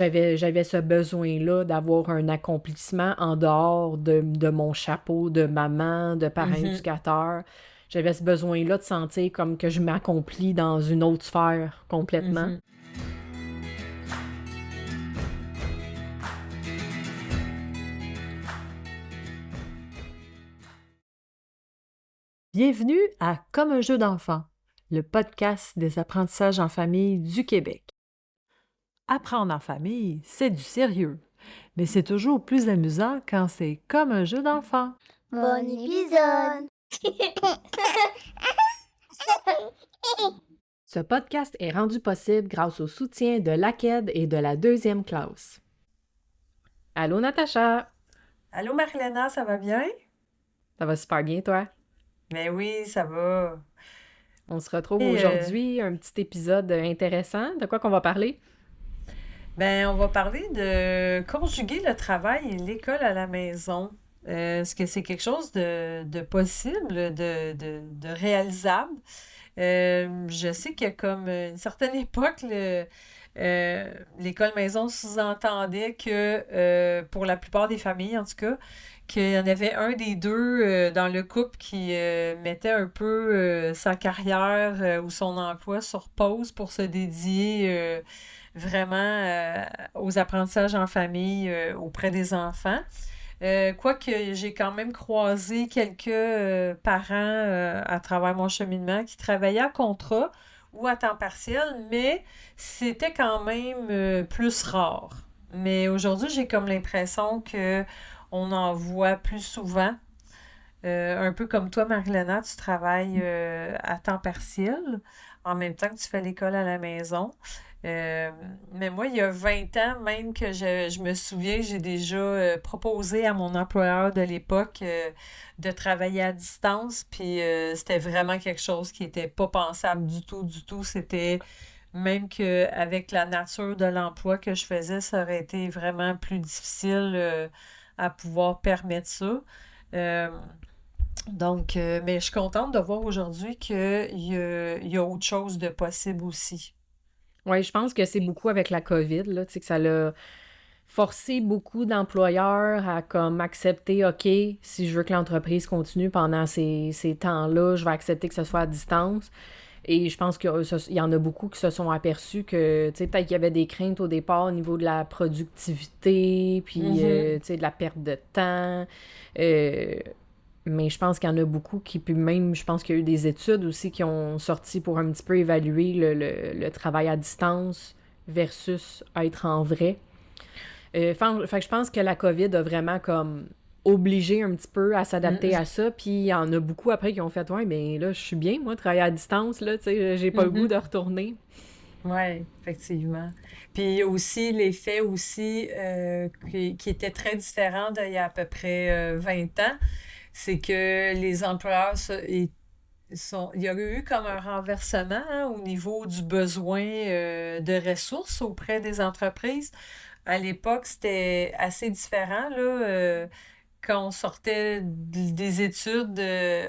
J'avais ce besoin-là d'avoir un accomplissement en dehors de mon chapeau de maman, de parent Mhm, éducateur. J'avais ce besoin-là de sentir comme que je m'accomplis dans une autre sphère complètement. mhm. Bienvenue à Comme un jeu d'enfant, le podcast des apprentissages en famille du Québec. Apprendre en famille, c'est du sérieux, mais c'est toujours plus amusant quand c'est comme un jeu d'enfant. Bon épisode! Ce podcast est rendu possible grâce au soutien de l'AQED et de la deuxième classe. Allô Natacha! Allô, Marilena, ça va bien? Ça va super bien toi? Ben oui, ça va. On se retrouve Et, aujourd'hui, un petit épisode intéressant. De quoi qu'on va parler? ben, on va parler de conjuguer le travail et l'école à la maison. Est-ce que c'est quelque chose de possible, de réalisable? Je sais que comme une certaine époque, l'école maison sous-entendait que, pour la plupart des familles en tout cas, qu'il y en avait un des deux dans le couple qui mettait un peu sa carrière ou son emploi sur pause pour se dédier vraiment aux apprentissages en famille auprès des enfants. Quoique j'ai quand même croisé quelques parents à travers mon cheminement qui travaillaient à contrat ou à temps partiel, mais c'était quand même plus rare. Mais aujourd'hui, j'ai comme l'impression que on en voit plus souvent. Un peu comme toi, Marilena, tu travailles à temps partiel en même temps que tu fais l'école à la maison. Euh, mais moi, il y a 20 ans, même que je me souviens, j'ai déjà proposé à mon employeur de l'époque de travailler à distance, puis c'était vraiment quelque chose qui n'était pas pensable du tout, du tout. C'était même qu'avec la nature de l'emploi que je faisais, ça aurait été vraiment plus difficile à pouvoir permettre ça. Euh, mais je suis contente de voir aujourd'hui il y a autre chose de possible aussi. Oui, je pense que c'est beaucoup avec la COVID, là, tu sais, que ça l'a forcé beaucoup d'employeurs à comme accepter, OK, si je veux que l'entreprise continue pendant ces temps-là, je vais accepter que ce soit à distance. Et je pense qu'il y en a beaucoup qui se sont aperçus que, tu sais, peut-être qu'il y avait des craintes au départ au niveau de la productivité, puis, Mhm. tu sais, de la perte de temps. Euh, mais je pense qu'il y en a beaucoup qui, puis même, je pense qu'il y a eu des études aussi qui ont sorti pour un petit peu évaluer le travail à distance versus être en vrai. Fait que je pense que la COVID a vraiment comme obligé un petit peu à s'adapter à ça, puis il y en a beaucoup après qui ont fait « Ouais, mais là, je suis bien, moi, travailler à distance, là, tu sais, j'ai pas le goût Mhm. de retourner. » Oui, effectivement. Puis aussi l'effet aussi qui était très différent d'il y a à peu près 20 ans, c'est que les employeurs il y a eu comme un renversement hein, au niveau du besoin de ressources auprès des entreprises. À l'époque, c'était assez différent, là. Quand on sortait des études,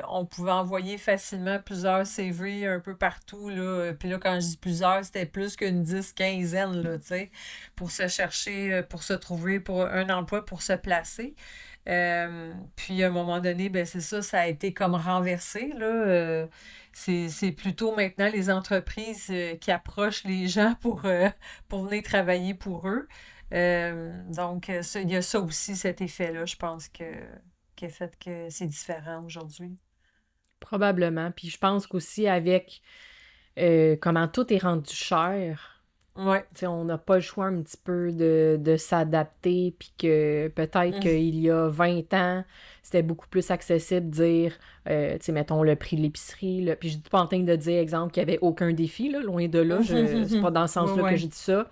on pouvait envoyer facilement plusieurs CV un peu partout, là. Puis là, quand je dis plusieurs, c'était plus qu'une 10, quinzaine, là, tu sais, pour se chercher, pour se trouver pour un emploi, pour se placer. Puis à un moment donné, ben c'est ça, ça a été comme renversé, là. C'est plutôt maintenant les entreprises qui approchent les gens pour venir travailler pour eux. Il y a ça aussi, cet effet-là, je pense qui a fait que c'est différent aujourd'hui. Probablement. Puis je pense qu'aussi avec comment tout est rendu cher, Ouais. tu sais, on n'a pas le choix un petit peu de s'adapter, puis que peut-être Mm. qu'il y a 20 ans, c'était beaucoup plus accessible de dire, tu sais, mettons le prix de l'épicerie, là. Puis je dis pas en train de dire, exemple, qu'il n'y avait aucun défi, là, loin de là, c'est pas dans ce Ouais, sens-là que ouais. je dis ça.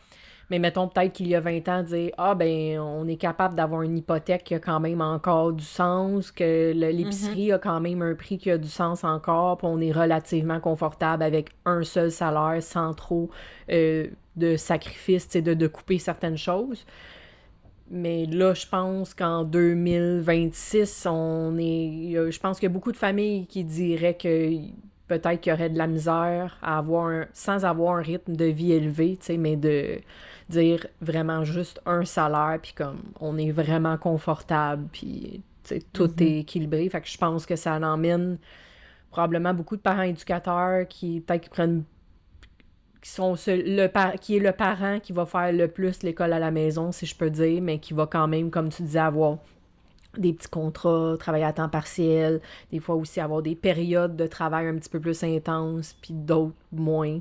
Mais mettons peut-être qu'il y a 20 ans, dire ah ben on est capable d'avoir une hypothèque qui a quand même encore du sens, que Mhm. l'épicerie a quand même un prix qui a du sens encore, puis on est relativement confortable avec un seul salaire sans trop de sacrifices, de couper certaines choses. Mais là, je pense qu'en 2026, je pense qu'il y a beaucoup de familles qui diraient que peut-être qu'il y aurait de la misère à sans avoir un rythme de vie élevé, tu sais, mais dire vraiment juste un salaire, puis comme on est vraiment confortable, puis tout est équilibré. Fait que je pense que ça emmène probablement beaucoup de parents éducateurs qui peut-être qui prennent qui sont qui est le parent qui va faire le plus l'école à la maison, si je peux dire, mais qui va quand même, comme tu disais, avoir des petits contrats, travailler à temps partiel, des fois aussi avoir des périodes de travail un petit peu plus intenses, puis d'autres moins.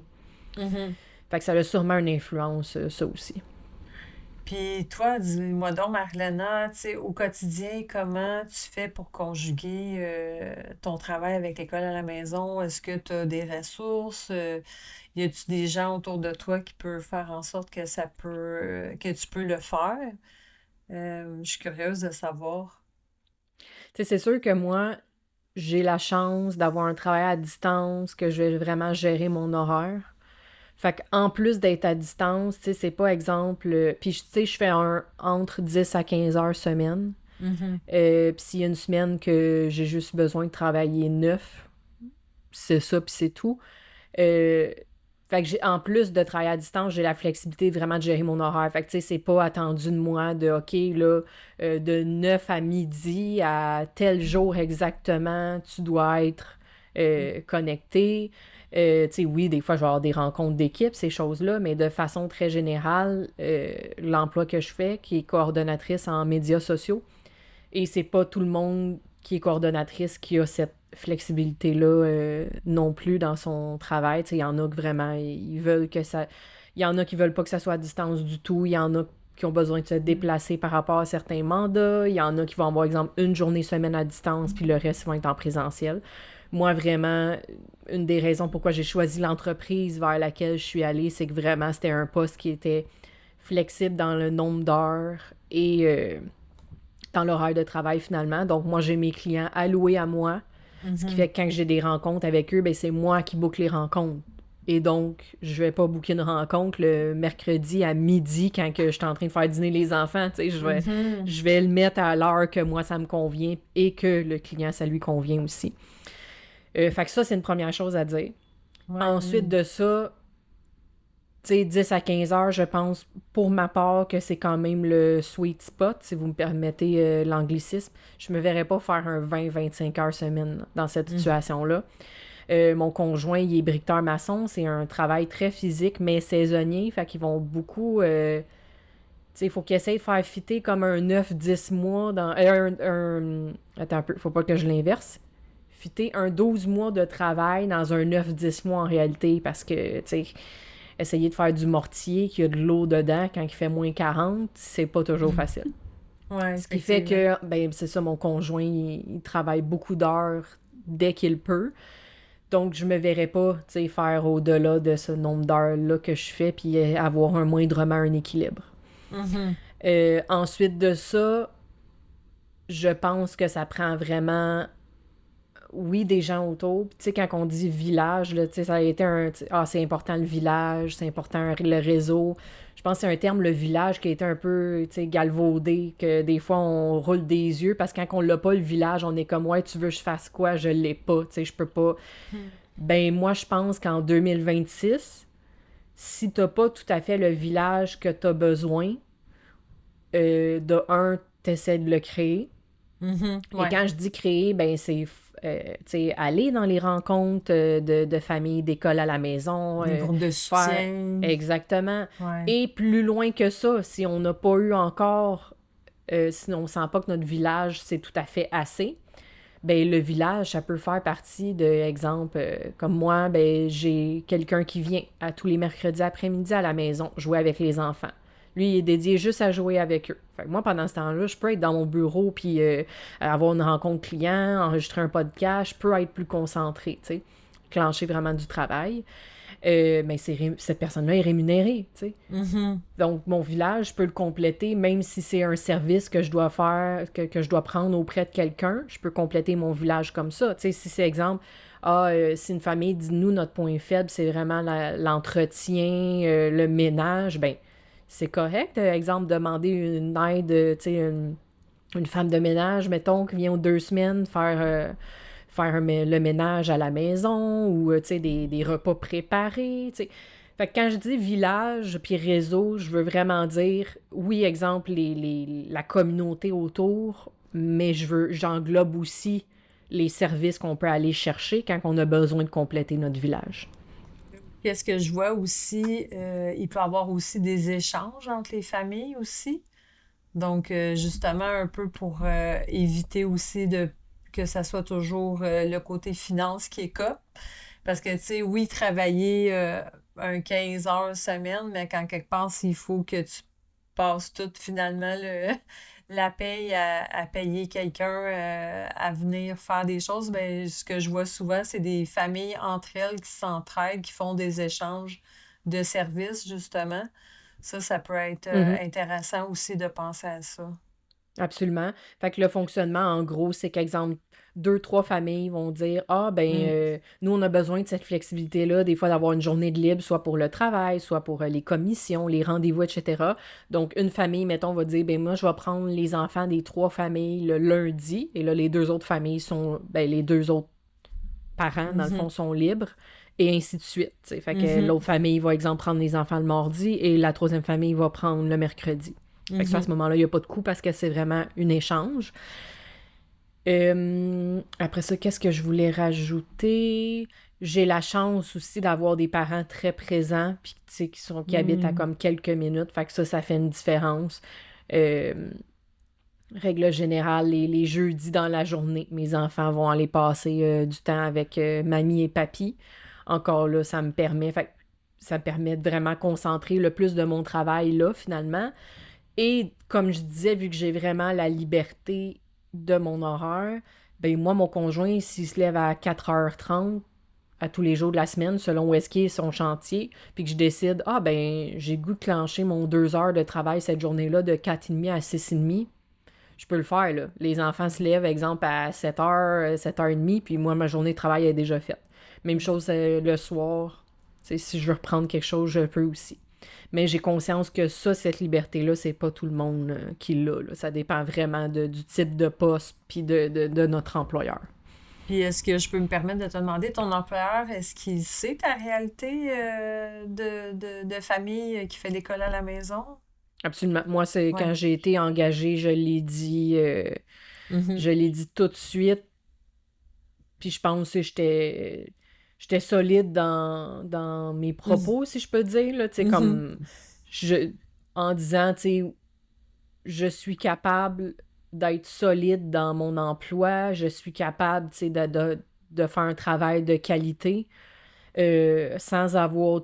Fait que ça a sûrement une influence, ça aussi. Puis toi, dis-moi donc, Marlena, tu sais, au quotidien, comment tu fais pour conjuguer ton travail avec l'école à la maison? Est-ce que tu as des ressources? Y a-tu des gens autour de toi qui peuvent faire en sorte que que tu peux le faire? Je suis curieuse de savoir. Tu sais, c'est sûr que moi, j'ai la chance d'avoir un travail à distance, que je vais vraiment gérer mon horaire. Fait qu'en plus d'être à distance, tu sais, c'est pas exemple... Puis, tu sais, je fais entre 10 à 15 heures semaine. Puis s'il y a une semaine que j'ai juste besoin de travailler 9, c'est ça, puis c'est tout. Fait que en plus de travailler à distance, j'ai la flexibilité vraiment de gérer mon horaire. Fait que, tu sais, c'est pas attendu de moi de, OK, là, de 9 à midi, à tel jour exactement, tu dois être connecté. Tu sais, oui, des fois, je vais avoir des rencontres d'équipe, ces choses-là, mais de façon très générale, l'emploi que je fais, qui est coordonnatrice en médias sociaux, et c'est pas tout le monde qui est coordonnatrice qui a cette flexibilité-là non plus dans son travail. Tu sais, il y en a que vraiment, ils veulent que ça... Il y en a qui veulent pas que ça soit à distance du tout. Il y en a qui ont besoin de se déplacer par rapport à certains mandats. Il y en a qui vont avoir, exemple, une journée semaine à distance, puis le reste vont être en présentiel. Moi, vraiment, une des raisons pourquoi j'ai choisi l'entreprise vers laquelle je suis allée, c'est que vraiment, c'était un poste qui était flexible dans le nombre d'heures et dans l'horaire de travail, finalement. Donc, moi, j'ai mes clients alloués à moi, ce qui fait que quand j'ai des rencontres avec eux, ben c'est moi qui book les rencontres. Et donc, je vais pas booker une rencontre le mercredi à midi quand que je suis en train de faire dîner les enfants. Tu sais, je vais le mettre à l'heure que moi, ça me convient et que le client, ça lui convient aussi. Fait que ça, c'est une première chose à dire. Ensuite de ça, tu sais, 10 à 15 heures, je pense, pour ma part, que c'est quand même le sweet spot, si vous me permettez l'anglicisme. Je me verrais pas faire un 20-25 heures semaine dans cette situation-là. Mon conjoint, il est briqueteur maçon. C'est un travail très physique, mais saisonnier. Fait qu'ils vont beaucoup... tu sais, il faut qu'ils essayent de faire fitter comme un 9-10 mois dans... Attends un peu, faut pas que je l'inverse. Fitter un 12 mois de travail dans un 9-10 mois en réalité, parce que, tu sais, essayer de faire du mortier, qu'il y a de l'eau dedans quand il fait moins 40, c'est pas toujours facile. Ouais, Ce qui fait que, ben, c'est ça, mon conjoint, il travaille beaucoup d'heures dès qu'il peut. Donc, je me verrais pas, tu sais, faire au-delà de ce nombre d'heures-là que je fais, puis avoir moindrement un équilibre. Ensuite de ça, je pense que ça prend vraiment... Oui, des gens autour. Tu sais, quand on dit village, là, tu sais, ça a été c'est important le village, c'est important le réseau. Je pense que c'est un terme, le village, qui a été un peu, tu sais, galvaudé, que des fois, on roule des yeux, parce que quand on l'a pas, le village, on est comme, ouais, tu veux que je fasse quoi? Je l'ai pas, tu sais, je peux pas. Ben, moi, je pense qu'en 2026, si t'as pas tout à fait le village que t'as besoin, de un, t'essaies de le créer. Et quand je dis créer, ben c'est aller dans les rencontres de famille, d'école à la maison. Des groupes de soutien. Exactement. Ouais. Et plus loin que ça, si on n'a pas eu encore, si on ne sent pas que notre village, c'est tout à fait assez, ben le village, ça peut faire partie de, exemple, comme moi, ben j'ai quelqu'un qui vient à tous les mercredis après-midi à la maison jouer avec les enfants. Lui, il est dédié juste à jouer avec eux. Fait que moi, pendant ce temps-là, je peux être dans mon bureau puis avoir une rencontre client, enregistrer un podcast, je peux être plus concentrée, tu sais, clencher vraiment du travail. Mais cette personne-là est rémunérée, tu sais. Donc, mon village, je peux le compléter, même si c'est un service que je dois faire, que je dois prendre auprès de quelqu'un, je peux compléter mon village comme ça. Tu sais, si c'est exemple... si une famille dit, nous, notre point faible, c'est vraiment l'entretien, le ménage, ben c'est correct. Exemple, demander une aide, tu sais, une femme de ménage, mettons, qui vient aux 2 semaines faire le ménage à la maison ou, tu sais, des repas préparés, tu sais. Fait que quand je dis village puis réseau, je veux vraiment dire, oui, exemple, la communauté autour, mais j'englobe aussi les services qu'on peut aller chercher quand on a besoin de compléter notre village. Qu'est-ce que je vois aussi, il peut y avoir aussi des échanges entre les familles aussi. Donc, justement, un peu pour éviter aussi que ça soit toujours le côté finance qui est cap. Parce que, tu sais, oui, travailler un 15 heures semaine, mais quand quelque part, il faut que tu passes tout finalement la paye à payer quelqu'un à venir faire des choses, ben ce que je vois souvent, c'est des familles entre elles qui s'entraident, qui font des échanges de services, justement. Ça peut être Mhm. intéressant aussi de penser à ça. Absolument. Fait que le fonctionnement, en gros, c'est qu'exemple, 2, 3 familles vont dire ah, ben, Mm. nous, on a besoin de cette flexibilité-là, des fois d'avoir une journée de libre, soit pour le travail, soit pour les commissions, les rendez-vous, etc. Donc, une famille, mettons, va dire ben, moi, je vais prendre les enfants des 3 familles le lundi, et là, les 2 autres familles sont, ben, les 2 autres parents, dans le Mhm. fond, sont libres, et ainsi de suite. T'sais. Fait que Mhm. l'autre famille va, exemple, prendre les enfants le mardi, et la troisième famille va prendre le mercredi. Fait que ça, à ce Mhm. moment-là, il n'y a pas de coût parce que c'est vraiment un échange. Après ça, qu'est-ce que je voulais rajouter? J'ai la chance aussi d'avoir des parents très présents puis tu sais, qui habitent à Mm. comme quelques minutes. Fait que ça fait une différence. Euh, Règle générale, les jeudis dans la journée, mes enfants vont aller passer du temps avec mamie et papy. Encore là, ça me permet de vraiment concentrer le plus de mon travail là, finalement. Et comme je disais, vu que j'ai vraiment la liberté de mon horaire, ben moi, mon conjoint, s'il se lève à 4h30 à tous les jours de la semaine, selon où est-ce qu'il est son chantier, puis que je décide, ah ben, j'ai le goût de clencher mon 2 heures de travail cette journée-là de 4h30 à 6h30, je peux le faire, là. Les enfants se lèvent, exemple, à 7h, 7h30, puis moi, ma journée de travail est déjà faite. Même chose le soir. Tu sais, si je veux reprendre quelque chose, je peux aussi. Mais j'ai conscience que ça, cette liberté-là, c'est pas tout le monde qui l'a, là. Ça dépend vraiment du type de poste puis de notre employeur. Puis est-ce que je peux me permettre de te demander, ton employeur, est-ce qu'il sait ta réalité de famille qui fait l'école à la maison? Absolument. Moi, c'est Ouais. quand j'ai été engagée, Mhm. je l'ai dit tout de suite. Puis je pense que j'étais solide dans mes Mhm. propos, si je peux dire, là. Tu sais, Mhm. comme je, en disant, tu sais, je suis capable d'être solide dans mon emploi, je suis capable, tu sais, de faire un travail de qualité sans avoir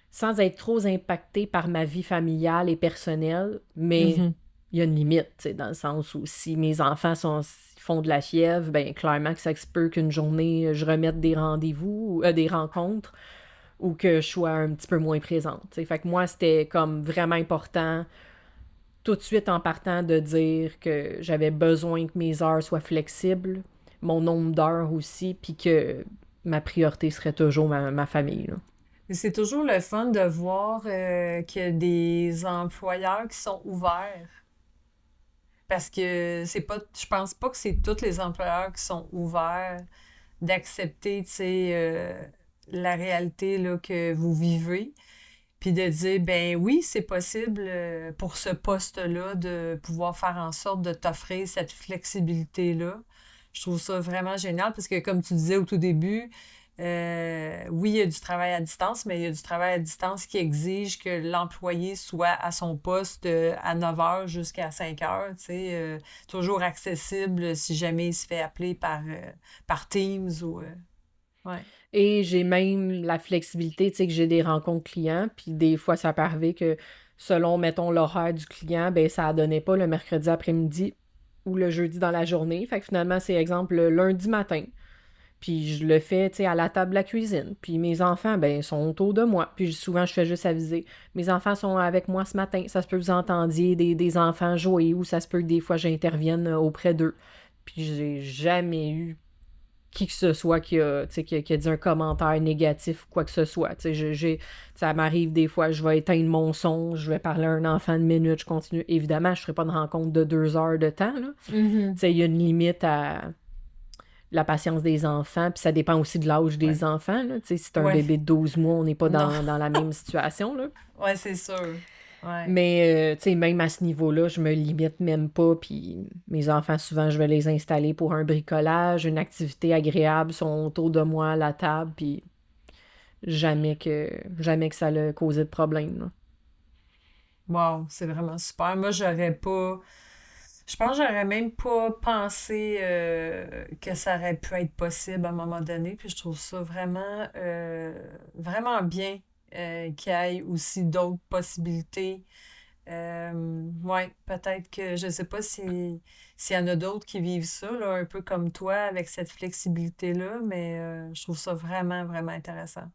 sans être trop impacté par ma vie familiale et personnelle, mais Mhm. il y a une limite, tu sais, dans le sens où si mes enfants font de la fièvre, ben clairement que ça se peut qu'une journée, je remette des rendez-vous, des rencontres, ou que je sois un petit peu moins présente. Tu sais. Fait que moi, c'était comme vraiment important tout de suite en partant de dire que j'avais besoin que mes heures soient flexibles, mon nombre d'heures aussi, puis que ma priorité serait toujours ma famille. Là. C'est toujours le fun de voir qu'il y a des employeurs qui sont ouverts. Parce que c'est pas, je pense pas que c'est tous les employeurs qui sont ouverts d'accepter, tu sais, la réalité là, que vous vivez. Puis de dire, ben oui, c'est possible pour ce poste-là de pouvoir faire en sorte de t'offrir cette flexibilité-là. Je trouve ça vraiment génial parce que, comme tu disais au tout début, oui, il y a du travail à distance, mais il y a du travail à distance qui exige que l'employé soit à son poste à 9 heures jusqu'à 5 heures, tu sais, toujours accessible si jamais il se fait appeler par Teams ou... ouais. Et j'ai même la flexibilité, tu sais, que j'ai des rencontres clients, puis des fois, ça peut arriver que selon, mettons, l'horaire du client, ben ça ne donnait pas le mercredi après-midi ou le jeudi dans la journée. Fait que finalement, c'est exemple le lundi matin. Puis je le fais, tu sais, à la table de la cuisine. Puis mes enfants, ben, sont autour de moi. Puis souvent, je fais juste aviser. Mes enfants sont avec moi ce matin. Ça se peut que vous entendiez des enfants jouer ou ça se peut que des fois, j'intervienne auprès d'eux. Puis j'ai jamais eu qui que ce soit qui a dit un commentaire négatif ou quoi que ce soit. Tu sais, ça m'arrive des fois, je vais éteindre mon son, je vais parler à un enfant de minutes, je continue. Évidemment, je ne ferai pas de rencontre de 2 heures de temps, là. Tu Mhm. sais, il y a une limite à la patience des enfants, puis ça dépend aussi de l'âge des enfants, là. Tu sais, si t'as un Ouais. bébé de 12 mois, on n'est pas Non. dans la même situation, là. Ouais, c'est sûr. Ouais. Mais, tu sais, même à ce niveau-là, je me limite même pas, puis mes enfants, souvent, je vais les installer pour un bricolage, une activité agréable, sont autour de moi à la table, puis jamais que ça a causé de problème, là. Wow, c'est vraiment super. Moi, j'aurais pas. Je pense que j'aurais même pas pensé que ça aurait pu être possible à un moment donné. Puis je trouve ça vraiment bien qu'il y ait aussi d'autres possibilités. Ouais, peut-être que je sais pas s'il y en a d'autres qui vivent ça, là, un peu comme toi, avec cette flexibilité-là, mais je trouve ça vraiment, vraiment intéressant.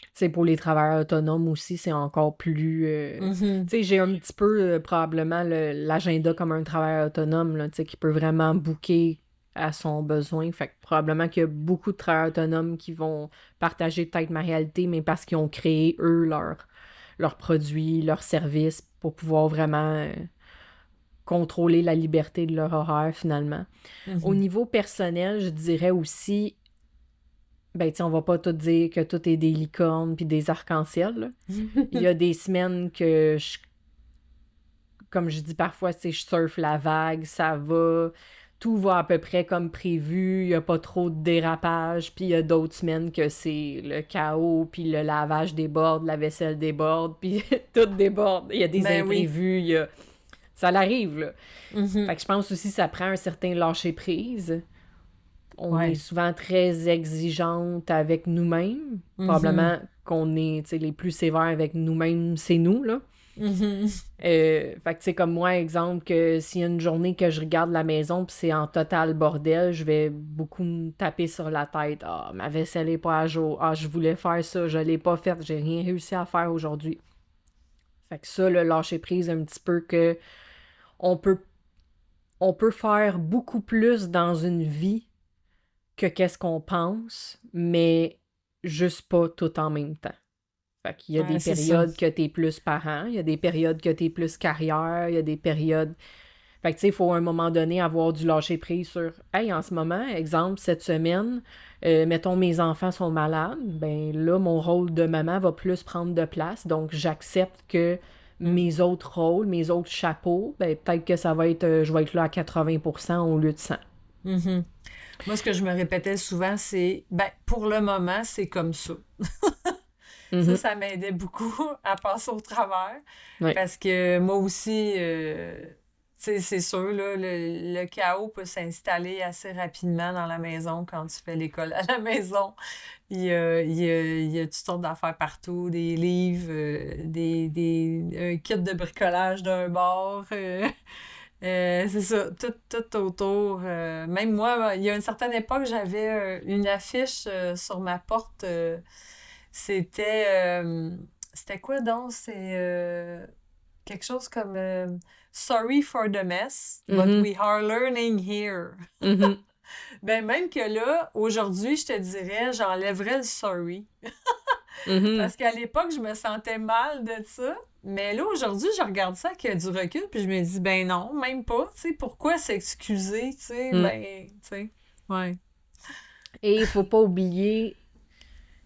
Tu sais, pour les travailleurs autonomes aussi, c'est encore plus... Tu sais, j'ai un petit peu probablement l'agenda comme un travailleur autonome, là, tu sais, qui peut vraiment booker à son besoin. Fait que probablement qu'il y a beaucoup de travailleurs autonomes qui vont partager peut-être ma réalité, mais parce qu'ils ont créé, eux, leurs produits, leurs services pour pouvoir vraiment contrôler la liberté de leur horaire, finalement. Au niveau personnel, je dirais aussi... Ben, tu sais, on va pas tout dire que tout est des licornes puis des arcs-en-ciel, là. Il y a des semaines que comme je dis parfois, tu sais, je surfe la vague, ça va, tout va à peu près comme prévu, il y a pas trop de dérapage, puis il y a d'autres semaines que c'est le chaos, puis le lavage déborde, la vaisselle déborde, puis tout déborde, il y a des Ben oui. imprévus, ça l'arrive, là. Fait que je pense aussi que ça prend un certain lâcher-prise. On est Ouais. souvent très exigeante avec nous-mêmes. Probablement qu'on est, tu sais, les plus sévères avec nous-mêmes, c'est nous, là. Fait que, tu sais, comme moi, exemple, que s'il y a une journée que je regarde la maison pis c'est en total bordel, je vais beaucoup me taper sur la tête. Ah, ma vaisselle est pas à jour. Ah, je voulais faire ça, je l'ai pas faite, j'ai rien réussi à faire aujourd'hui. Fait que ça, le lâcher prise un petit peu que on peut, on peut faire beaucoup plus dans une vie que qu'est-ce qu'on pense, mais juste pas tout en même temps. Fait qu'il y a Ouais, des c'est ça. périodes que t'es plus parent, il y a des périodes que t'es plus carrière, il y a des périodes... Fait que tu sais, il faut à un moment donné avoir du lâcher-prise sur « Hey, en ce moment, exemple, cette semaine, mettons mes enfants sont malades, ben là, mon rôle de maman va plus prendre de place, donc j'accepte que mes autres rôles, mes autres chapeaux, ben peut-être que ça va être... je vais être là à 80% au lieu de 100. Mhm. Moi, ce que je me répétais souvent, c'est, ben, pour le moment, c'est comme ça. Ça m'aidait beaucoup à passer au travers. Ouais. Parce que moi aussi, tu sais, c'est sûr, là, le chaos peut s'installer assez rapidement dans la maison quand tu fais l'école à la maison. Il y a toutes sortes d'affaires partout, des livres, un kit de bricolage d'un bord. C'est ça, tout autour. Même moi, il y a une certaine époque, j'avais une affiche sur ma porte. C'était c'était quoi donc? C'est quelque chose comme Sorry for the mess, but we are learning here. Ben, même que là, aujourd'hui, je te dirais, j'enlèverais le sorry. Parce qu'à l'époque, je me sentais mal de ça. Mais là, aujourd'hui, je regarde ça avec du recul, puis je me dis, ben non, même pas. Tu sais, pourquoi s'excuser, tu sais? Ben, tu sais, ouais. Et il faut pas oublier,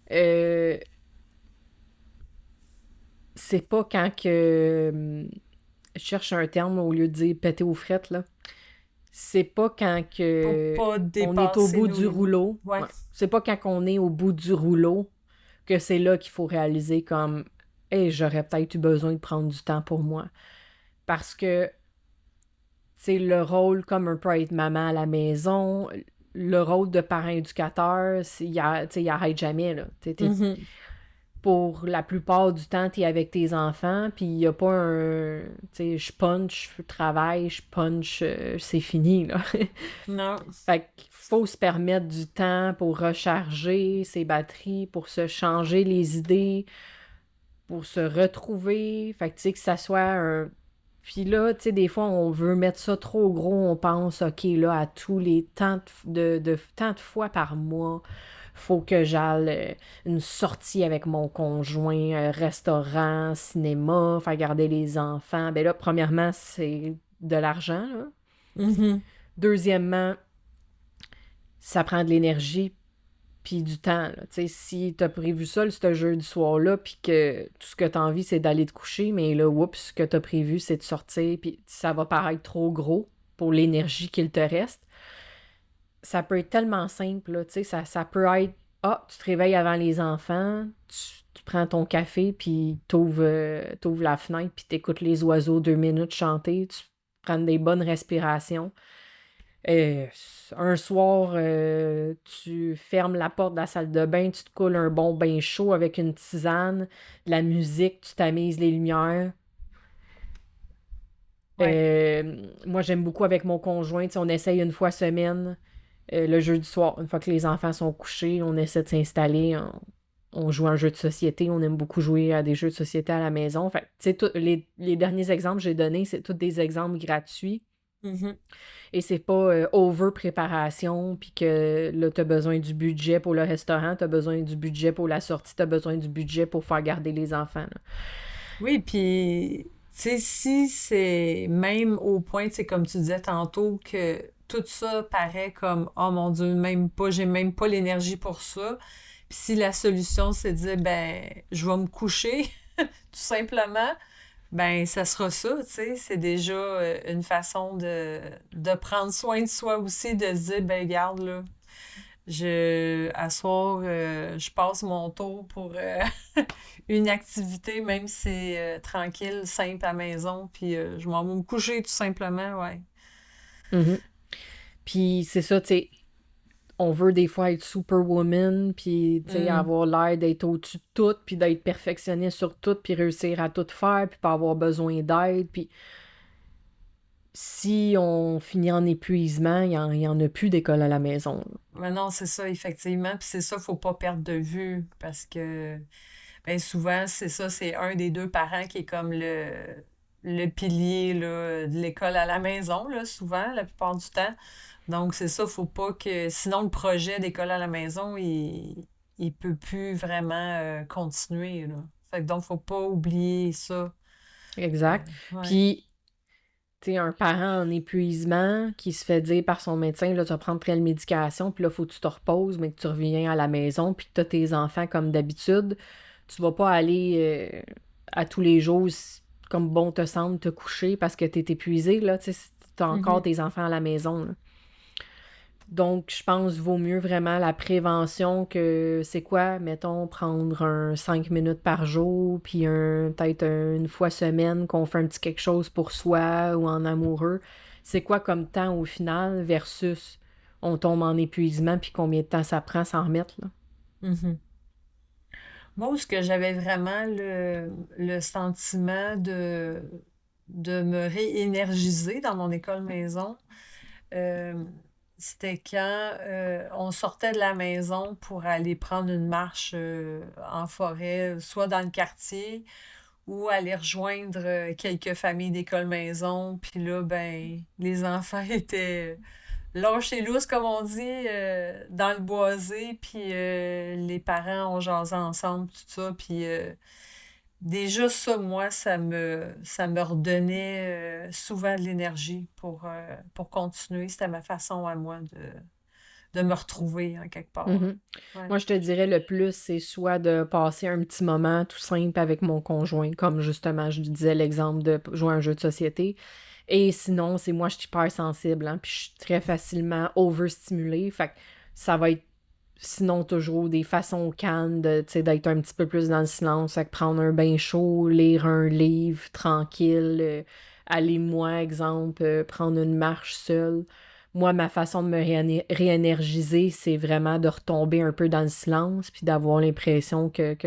c'est pas quand que... je cherche un terme au lieu de dire péter aux frettes, là. C'est pas quand que Pour pas on est au dépasser bout nos du limites. rouleau. Ouais. Ouais. C'est pas quand on est au bout du rouleau que c'est là qu'il faut réaliser comme « Hey, j'aurais peut-être eu besoin de prendre du temps pour moi. » Parce que, tu sais, le rôle comme un peu être maman à la maison, le rôle de parent éducateur, il arrête jamais, là. Pour la plupart du temps, t'es avec tes enfants, puis il n'y a pas un... Tu sais, je punch, je travaille, je punch, c'est fini, là. Non. Fait qu'il faut se permettre du temps pour recharger ses batteries, pour se changer les idées, pour se retrouver. Fait que, tu sais, que ça soit un... Puis là, tu sais, des fois, on veut mettre ça trop gros, on pense, OK, là, à tous les temps tant de fois par mois, faut que j'aille une sortie avec mon conjoint, restaurant, cinéma, faire garder les enfants. Ben là, premièrement, c'est de l'argent, là. Deuxièmement, ça prend de l'énergie puis du temps, là. Tu sais, si t'as prévu ça, ce jeudi soir-là, puis que tout ce que t'as envie, c'est d'aller te coucher, mais là, oups, ce que t'as prévu, c'est de sortir, puis ça va paraître trop gros pour l'énergie qu'il te reste. Ça peut être tellement simple, là, tu sais, ça peut être, tu te réveilles avant les enfants, tu prends ton café, puis t'ouvres la fenêtre, puis t'écoutes les oiseaux 2 minutes chanter, tu prends des bonnes respirations. Euh, un soir, tu fermes la porte de la salle de bain, tu te coules un bon bain chaud avec une tisane, de la musique, tu tamises les lumières. Ouais. Moi, j'aime beaucoup avec mon conjoint, tu sais, on essaye une fois semaine, le jeudi soir, une fois que les enfants sont couchés, on essaie de s'installer, on joue à un jeu de société, on aime beaucoup jouer à des jeux de société à la maison. Fait que, tu sais, les derniers exemples que j'ai donnés, c'est tous des exemples gratuits. Mhm. Et c'est pas over-préparation, puis que là, t'as besoin du budget pour le restaurant, t'as besoin du budget pour la sortie, t'as besoin du budget pour faire garder les enfants, là. Oui, puis, tu sais, si c'est même au point, tu sais, comme tu disais tantôt, que tout ça paraît comme, oh mon Dieu, même pas, j'ai même pas l'énergie pour ça. Puis si la solution, c'est de dire, ben, je vais me coucher, tout simplement, ben, ça sera ça, tu sais. C'est déjà une façon de prendre soin de soi aussi, de se dire, ben, regarde, là, à soir, je passe mon tour pour une activité, même si c'est tranquille, simple à la maison, puis je m'en vais me coucher tout simplement, ouais. Mhm. Puis c'est ça, tu sais, on veut des fois être superwoman, puis, tu sais, avoir l'air d'être au-dessus de tout, puis d'être perfectionniste sur tout, puis réussir à tout faire, puis pas avoir besoin d'aide, puis si on finit en épuisement, il y en a plus d'école à la maison, là. Mais non, c'est ça, effectivement, puis c'est ça, faut pas perdre de vue, parce que, ben souvent, c'est ça, c'est un des deux parents qui est comme le pilier, là, de l'école à la maison, là, souvent, la plupart du temps. Donc, c'est ça, faut pas que... Sinon, le projet d'école à la maison, il peut plus vraiment continuer, là. Fait que donc, faut pas oublier ça. Exact. Ouais. Puis, tu sais, un parent en épuisement qui se fait dire par son médecin, là, tu vas prendre telle médication, puis là, faut que tu te reposes, mais que tu reviens à la maison, puis que tu as tes enfants comme d'habitude, tu vas pas aller à tous les jours, comme bon te semble, te coucher parce que tu es épuisé, là, tu sais, tu as encore Mhm. tes enfants à la maison, là. Donc, je pense vaut mieux vraiment la prévention que c'est quoi, mettons, prendre 5 minutes par jour, puis peut-être une fois semaine qu'on fait un petit quelque chose pour soi ou en amoureux. C'est quoi comme temps au final versus on tombe en épuisement, puis combien de temps ça prend s'en remettre, là. Mhm. Moi, où ce que j'avais vraiment le sentiment de me réénergiser dans mon école maison, euh, c'était quand on sortait de la maison pour aller prendre une marche en forêt, soit dans le quartier ou aller rejoindre quelques familles d'école maison. Puis là, ben, les enfants étaient lâchés lousses, comme on dit, dans le boisé. Puis les parents ont jasé ensemble, tout ça. Puis déjà, ça, moi, ça me redonnait souvent de l'énergie pour continuer. C'était ma façon à moi de me retrouver en quelque part. Mhm. Ouais. Moi, je te dirais le plus, c'est soit de passer un petit moment tout simple avec mon conjoint, comme justement, je disais l'exemple de jouer à un jeu de société. Et sinon, c'est moi, je suis hyper sensible, hein, puis je suis très facilement overstimulée. Fait que ça va être sinon toujours des façons calmes de, tu sais, d'être un petit peu plus dans le silence, fait que prendre un bain chaud, lire un livre tranquille, aller moi, exemple, prendre une marche seule. Moi, ma façon de me réénergiser, c'est vraiment de retomber un peu dans le silence, puis d'avoir l'impression que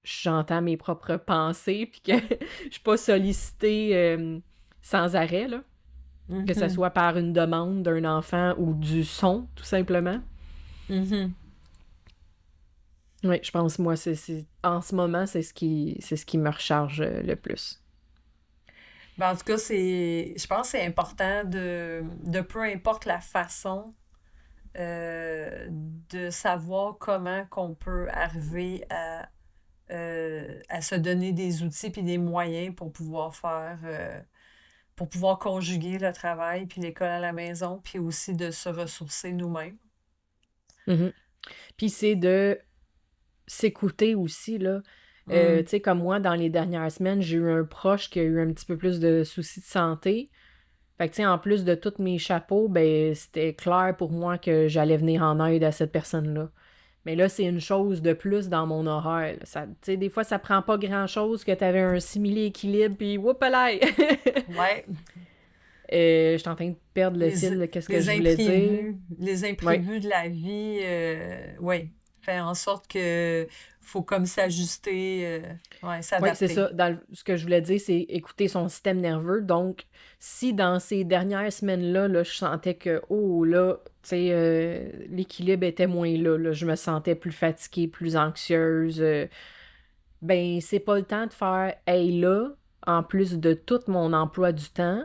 j'entends mes propres pensées, puis que je suis pas sollicitée sans arrêt, là. Que ce Mhm. soit par une demande d'un enfant ou du son, tout simplement. Mhm. Oui, je pense, moi, en ce moment, c'est ce qui me recharge le plus. Ben, en tout cas, je pense que c'est important de peu importe la façon, de savoir comment qu'on peut arriver à se donner des outils puis des moyens pour pouvoir conjuguer le travail puis l'école à la maison, puis aussi de se ressourcer nous-mêmes. Mhm. Puis c'est de s'écouter aussi, là. Tu sais, comme moi, dans les dernières semaines, j'ai eu un proche qui a eu un petit peu plus de soucis de santé. Fait que, tu sais, en plus de tous mes chapeaux, ben, c'était clair pour moi que j'allais venir en aide à cette personne-là. Mais là, c'est une chose de plus dans mon horaire. Là. Tu sais, des fois, ça prend pas grand-chose que t'avais un simili-équilibre, puis whoopalaï! Ouais. Je suis en train de perdre le fil de qu'est-ce que je voulais dire. Les Ouais. imprévus de la vie, ouais, fait en sorte que faut comme s'ajuster, ouais, Oui, c'est s'adapter. ça. Ce que je voulais dire, c'est écouter son système nerveux. Donc, si dans ces dernières semaines-là, là, je sentais que, oh, là, tu sais, l'équilibre était moins là, je me sentais plus fatiguée, plus anxieuse, ben, c'est pas le temps de faire, hey, là, en plus de tout mon emploi du temps,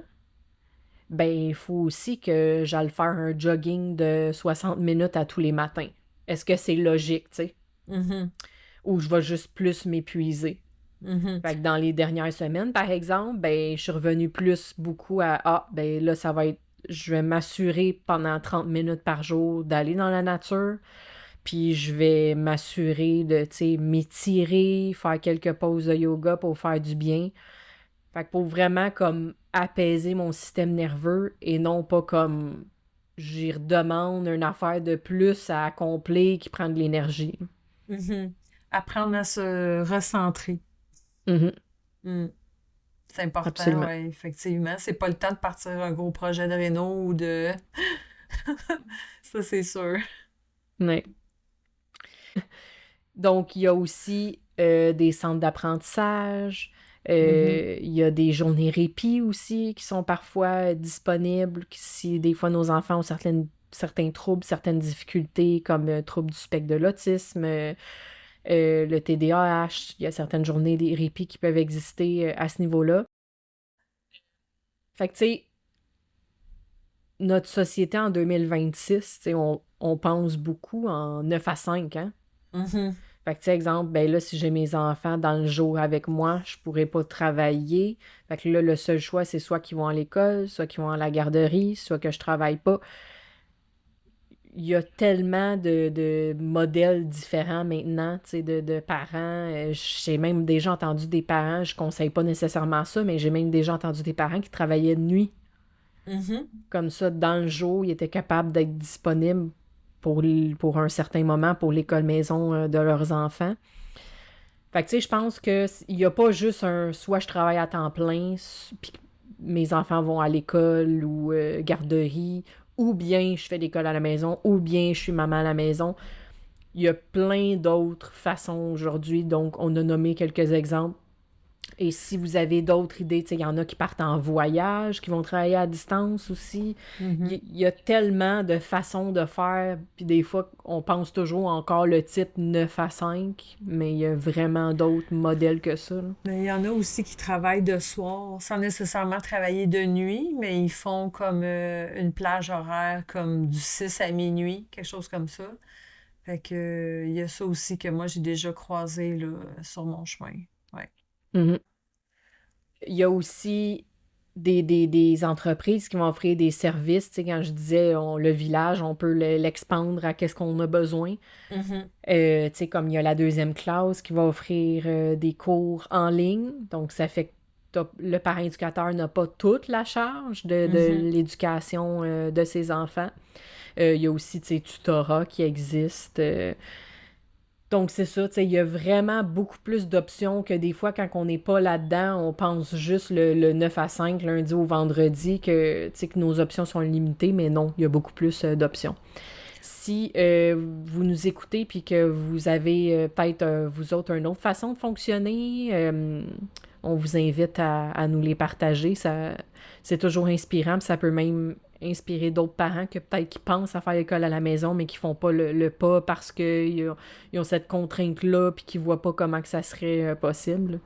ben, il faut aussi que j'aille faire un jogging de 60 minutes à tous les matins. Est-ce que c'est logique, tu sais? Mhm, Ou je vais juste plus m'épuiser? mhm, Fait que dans les dernières semaines, par exemple, ben, je suis revenue plus beaucoup à ben là, ça va être. Je vais m'assurer pendant 30 minutes par jour d'aller dans la nature. Puis je vais m'assurer de, tu sais, m'étirer, faire quelques pauses de yoga pour faire du bien. Fait que pour vraiment comme apaiser mon système nerveux et non pas comme j'y redemande une affaire de plus à accomplir qui prend de l'énergie. mhm. Apprendre à se recentrer. Mhm, Mm. C'est important, absolument. ouais, effectivement. C'est pas le temps de partir un gros projet de réno ou de... Ça, c'est sûr. Ouais. Donc, il y a aussi des centres d'apprentissage, Mhm, il y a des journées répit aussi qui sont parfois disponibles. Si des fois nos enfants ont certains troubles, certaines difficultés comme troubles du spectre de l'autisme, le TDAH, il y a certaines journées des répits qui peuvent exister à ce niveau-là. Fait que, tu sais, notre société en 2026, tu sais, on pense beaucoup en 9 à 5, hein? mhm, Fait que, tu sais, exemple, ben là, si j'ai mes enfants dans le jour avec moi, je pourrais pas travailler. Fait que là, le seul choix, c'est soit qu'ils vont à l'école, soit qu'ils vont à la garderie, soit que je travaille pas. Il y a tellement de modèles différents maintenant, tu sais, de parents. J'ai même déjà entendu des parents, je conseille pas nécessairement ça, mais j'ai même déjà entendu des parents qui travaillaient de nuit. mhm. Comme ça, dans le jour, ils étaient capables d'être disponibles pour un certain moment pour l'école maison de leurs enfants. Fait que, tu sais, je pense qu'il n'y a pas juste un soit je travaille à temps plein, puis mes enfants vont à l'école ou garderie, ou bien je fais l'école à la maison, ou bien je suis maman à la maison. Il y a plein d'autres façons aujourd'hui, donc on a nommé quelques exemples. Et si vous avez d'autres idées, tu sais, il y en a qui partent en voyage, qui vont travailler à distance aussi. Mhm. Il y a tellement de façons de faire, puis des fois, on pense toujours encore le type 9 à 5, mais il y a vraiment d'autres modèles que ça, là. Mais il y en a aussi qui travaillent de soir, sans nécessairement travailler de nuit, mais ils font comme une plage horaire, comme du 6 à minuit, quelque chose comme ça. Fait que, il y a ça aussi que moi, j'ai déjà croisé là, sur mon chemin. Ouais. Mhm. Il y a aussi des entreprises qui vont offrir des services. Tu sais, quand je disais le village, on peut l'expandre à qu'est-ce qu'on a besoin. Mhm. Tu sais, comme il y a la deuxième classe qui va offrir des cours en ligne. Donc, ça fait que le parent éducateur n'a pas toute la charge de Mhm. l'éducation de ses enfants. Il y a aussi, tu sais, tutorat qui existe. Donc, c'est ça, tu sais, il y a vraiment beaucoup plus d'options que des fois, quand on n'est pas là-dedans, on pense juste le 9 à 5, lundi au vendredi, tu sais, que nos options sont limitées, mais non, il y a beaucoup plus d'options. Si vous nous écoutez puis que vous avez peut-être, vous autres, une autre façon de fonctionner, on vous invite à nous les partager. C'est toujours inspirant, puis ça peut même inspirer d'autres parents que peut-être qui pensent à faire l'école à la maison, mais qui font pas le pas parce qu'ils ont cette contrainte-là puis qui voient pas comment que ça serait possible.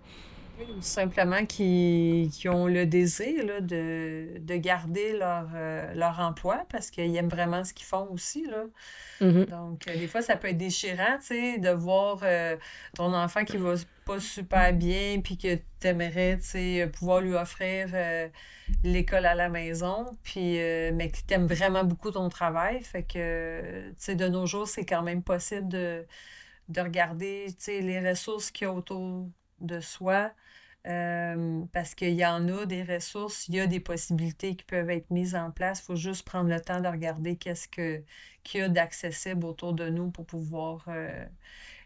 Oui, ou simplement qui ont le désir là, de garder leur emploi parce qu'ils aiment vraiment ce qu'ils font aussi, là. Mhm. Donc, des fois, ça peut être déchirant, tu sais, de voir ton enfant qui va pas super bien, puis que tu aimerais, tu sais, pouvoir lui offrir l'école à la maison, puis, mais que tu aimes vraiment beaucoup ton travail. Fait que, tu sais, de nos jours, c'est quand même possible de regarder, tu sais, les ressources qu'il y a autour de soi. Parce qu'il y en a des ressources, il y a des possibilités qui peuvent être mises en place. Il faut juste prendre le temps de regarder qu'il y a d'accessible autour de nous pour pouvoir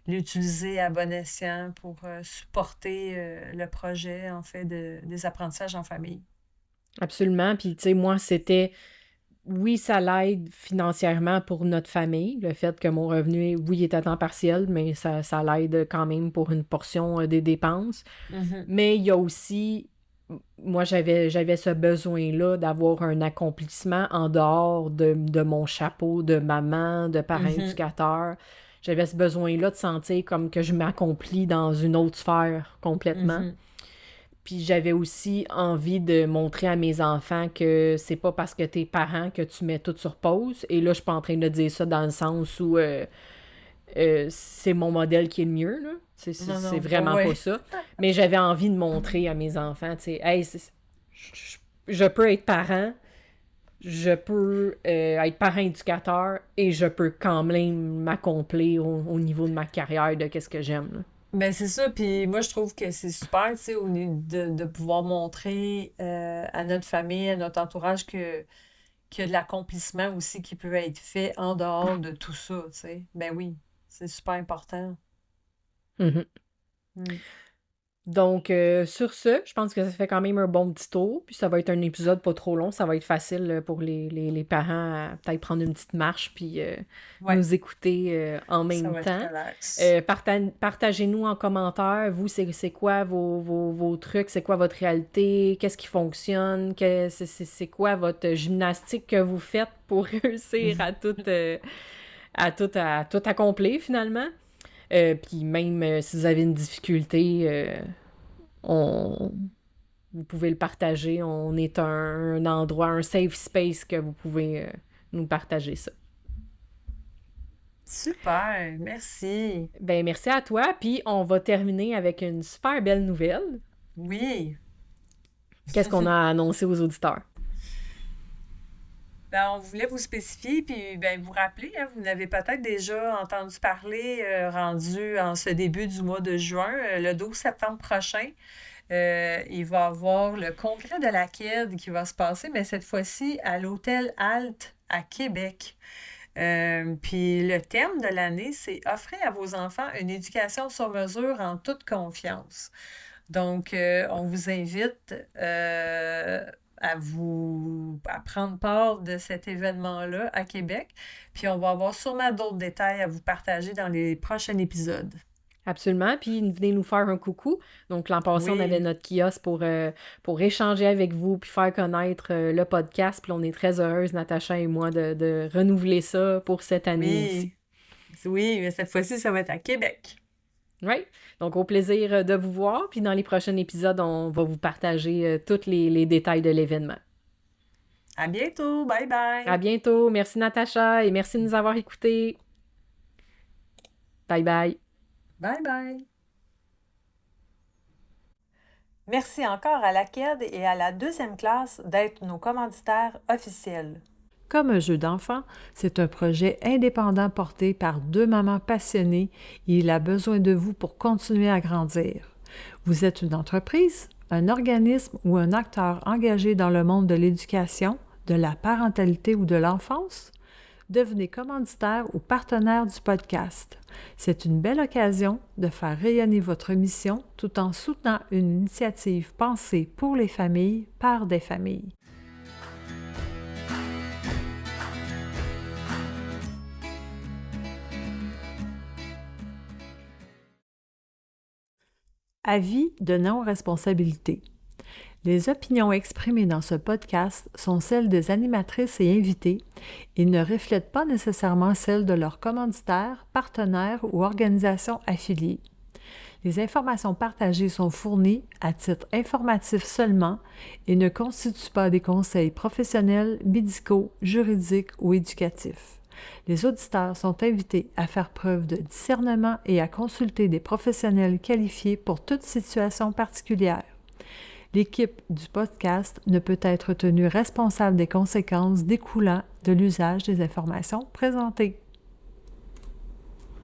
l'utiliser à bon escient pour supporter le projet, en fait, des apprentissages en famille. Absolument. Puis, tu sais, moi, c'était... Oui, ça l'aide financièrement pour notre famille. Le fait que mon revenu, oui, est à temps partiel, mais ça l'aide quand même pour une portion des dépenses. Mhm. Mais il y a aussi... Moi, j'avais ce besoin-là d'avoir un accomplissement en dehors de mon chapeau de maman, de parent Mhm. éducateur. J'avais ce besoin-là de sentir comme que je m'accomplis dans une autre sphère complètement. Mhm. Puis j'avais aussi envie de montrer à mes enfants que c'est pas parce que t'es parent que tu mets tout sur pause. Et là, je suis pas en train de dire ça dans le sens où c'est mon modèle qui est le mieux, là. Non, C'est non, pas vraiment pas ouais. ça. Mais j'avais envie de montrer à mes enfants, tu sais, hey, je peux être parent, je peux être parent éducateur et je peux quand même m'accomplir au niveau de ma carrière, de qu'est-ce que j'aime, là. Ben c'est ça, puis moi je trouve que c'est super, tu sais, de pouvoir montrer à notre famille, à notre entourage qu'il y a de l'accomplissement aussi qui peut être fait en dehors de tout ça, tu sais. Ben oui, c'est super important. Mhm. Mm. Donc, sur ce, je pense que ça fait quand même un bon petit tour. Puis ça va être un épisode pas trop long. Ça va être facile pour les parents à peut-être prendre une petite marche puis Ouais, nous écouter en ça même va être temps. relax. Partagez-nous en commentaire, vous, c'est quoi vos trucs, c'est quoi votre réalité, qu'est-ce qui fonctionne, c'est quoi votre gymnastique que vous faites pour réussir à tout accomplir finalement. Puis même si vous avez une difficulté, on... vous pouvez le partager. On est un endroit, un safe space que vous pouvez nous partager ça. Super, merci. Ben merci à toi, puis on va terminer avec une super belle nouvelle. Oui. Qu'est-ce qu'on a annoncé aux auditeurs? Ben, on voulait vous spécifier, puis ben, vous rappeler, hein, vous n'avez peut-être déjà entendu parler, rendu en ce début du mois de juin, le 12 septembre prochain. Il va y avoir le congrès de la KED qui va se passer, mais cette fois-ci à l'Hôtel Alt à Québec. Puis le thème de l'année, c'est offrir à vos enfants une éducation sur mesure en toute confiance. Donc, on vous invite à prendre part de cet événement-là à Québec. Puis on va avoir sûrement d'autres détails à vous partager dans les prochains épisodes. Absolument, puis venez nous faire un coucou. Donc l'an passé, on avait Oui, notre kiosque pour échanger avec vous puis faire connaître le podcast. Puis on est très heureuse, Natacha et moi, de renouveler ça pour cette année aussi. oui, oui, mais cette fois-ci, ça va être à Québec. Oui, donc au plaisir de vous voir. Puis dans les prochains épisodes, on va vous partager tous les détails de l'événement. À bientôt, bye À bye. bientôt. Merci Natacha et merci de nous avoir écoutés. Bye bye. Bye bye. Merci encore à la KED et à la deuxième classe d'être nos commanditaires officiels. Comme un jeu d'enfant, c'est un projet indépendant porté par deux mamans passionnées et il a besoin de vous pour continuer à grandir. Vous êtes une entreprise, un organisme ou un acteur engagé dans le monde de l'éducation, de la parentalité ou de l'enfance? Devenez commanditaire ou partenaire du podcast. C'est une belle occasion de faire rayonner votre mission tout en soutenant une initiative pensée pour les familles par des familles. Avis de non-responsabilité. Les opinions exprimées dans ce podcast sont celles des animatrices et invités et ne reflètent pas nécessairement celles de leurs commanditaires, partenaires ou organisations affiliées. Les informations partagées sont fournies à titre informatif seulement et ne constituent pas des conseils professionnels, médicaux, juridiques ou éducatifs. Les auditeurs sont invités à faire preuve de discernement et à consulter des professionnels qualifiés pour toute situation particulière. L'équipe du podcast ne peut être tenue responsable des conséquences découlant de l'usage des informations présentées.